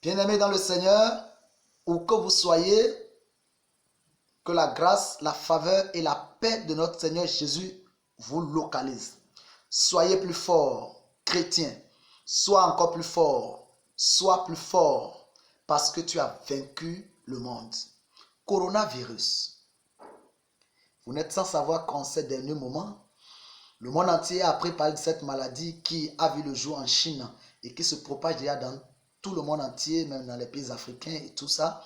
Bien-aimés dans le Seigneur, où que vous soyez, que la grâce, la faveur et la paix de notre Seigneur Jésus vous localisent. Soyez plus forts, chrétiens. Sois encore plus fort. Sois plus fort parce que tu as vaincu le monde. Coronavirus. Vous n'êtes sans savoir qu'en ces derniers moments, le monde entier a appris parler de cette maladie qui a vu le jour en Chine et qui se propage déjà dans tout le monde entier, même dans les pays africains et tout ça.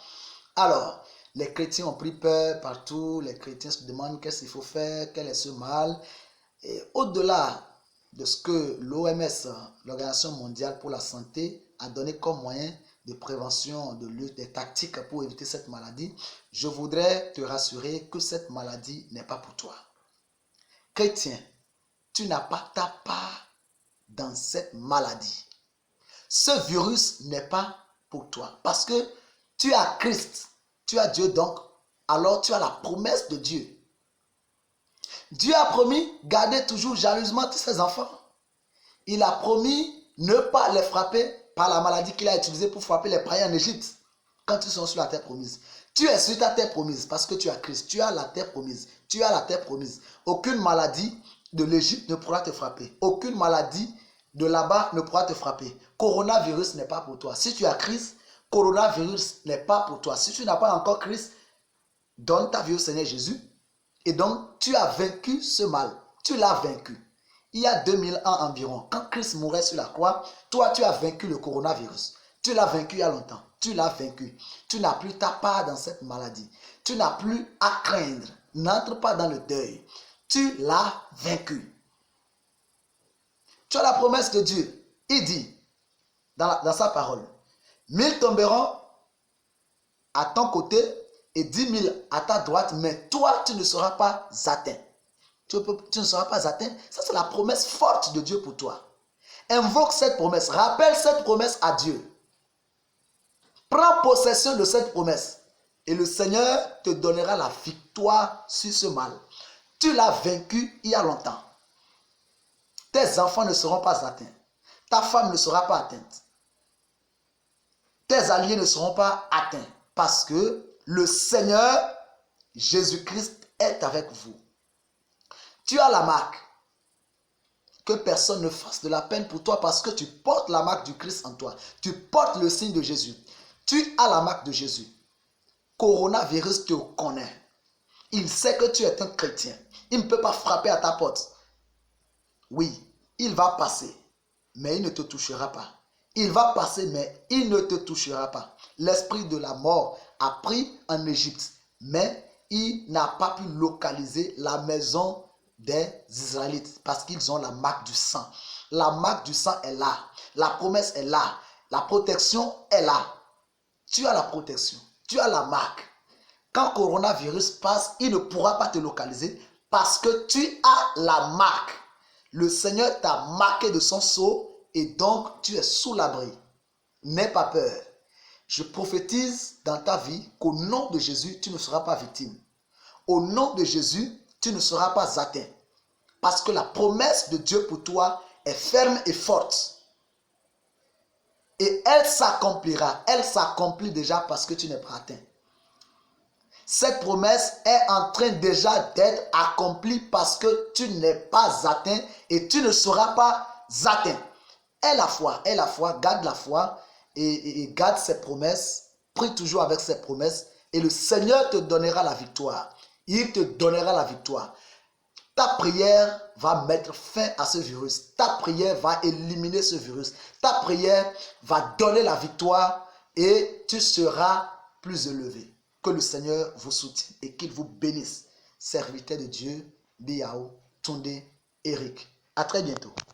Alors, les chrétiens ont pris peur partout. Les chrétiens se demandent qu'est-ce qu'il faut faire, quel est ce mal. Et au-delà de ce que l'OMS, l'Organisation mondiale pour la santé, a donné comme moyen de prévention, de lutte, des tactiques pour éviter cette maladie, je voudrais te rassurer que cette maladie n'est pas pour toi. Chrétien, tu n'as pas ta part dans cette maladie. Ce virus n'est pas pour toi parce que tu as Christ, tu as Dieu, donc alors tu as la promesse de Dieu. Dieu a promis garder toujours jalousement tous ses enfants. Il a promis ne pas les frapper par la maladie qu'il a utilisée pour frapper les païens en Égypte quand ils sont sur la terre promise. Tu es sur ta terre promise parce que tu as Christ, tu as la terre promise, tu as la terre promise. Aucune maladie de l'Égypte ne pourra te frapper. Aucune maladie de là-bas ne pourra te frapper. Coronavirus n'est pas pour toi. Si tu as Christ, coronavirus n'est pas pour toi. Si tu n'as pas encore Christ, donne ta vie au Seigneur Jésus. Et donc, tu as vaincu ce mal. Tu l'as vaincu. Il y a 2000 ans environ, quand Christ mourait sur la croix, toi, tu as vaincu le coronavirus. Tu l'as vaincu il y a longtemps. Tu l'as vaincu. Tu n'as plus ta part dans cette maladie. Tu n'as plus à craindre. N'entre pas dans le deuil. Tu l'as vaincu. Tu as la promesse de Dieu. Il dit dans sa parole, 1000 tomberont à ton côté et 10 000 à ta droite, mais toi, tu ne seras pas atteint. Tu ne seras pas atteint. Ça, c'est la promesse forte de Dieu pour toi. Invoque cette promesse. Rappelle cette promesse à Dieu. Prends possession de cette promesse. Et le Seigneur te donnera la victoire sur ce mal. Tu l'as vaincu il y a longtemps. Tes enfants ne seront pas atteints. Ta femme ne sera pas atteinte. Tes alliés ne seront pas atteints. Parce que le Seigneur Jésus-Christ est avec vous. Tu as la marque. Que personne ne fasse de la peine pour toi parce que tu portes la marque du Christ en toi. Tu portes le signe de Jésus. Tu as la marque de Jésus. Coronavirus te connaît. Il sait que tu es un chrétien. Il ne peut pas frapper à ta porte. Oui, il va passer, mais il ne te touchera pas. Il va passer, mais il ne te touchera pas. L'esprit de la mort a pris en Égypte, mais il n'a pas pu localiser la maison des Israélites parce qu'ils ont la marque du sang. La marque du sang est là. La promesse est là. La protection est là. Tu as la protection. Tu as la marque. Quand coronavirus passe, il ne pourra pas te localiser parce que tu as la marque. Le Seigneur t'a marqué de son sceau et donc tu es sous l'abri. N'aie pas peur. Je prophétise dans ta vie qu'au nom de Jésus, tu ne seras pas victime. Au nom de Jésus, tu ne seras pas atteint. Parce que la promesse de Dieu pour toi est ferme et forte. Et elle s'accomplira. Elle s'accomplit déjà parce que tu n'es pas atteint. Cette promesse est en train déjà d'être accomplie parce que tu n'es pas atteint et tu ne seras pas atteint. Aie la foi, garde la foi et garde ses promesses. Prie toujours avec ses promesses et le Seigneur te donnera la victoire. Il te donnera la victoire. Ta prière va mettre fin à ce virus. Ta prière va éliminer ce virus. Ta prière va donner la victoire et tu seras plus élevé. Que le Seigneur vous soutienne et qu'il vous bénisse. Serviteur de Dieu, Biao, Tunde, Eric. À très bientôt.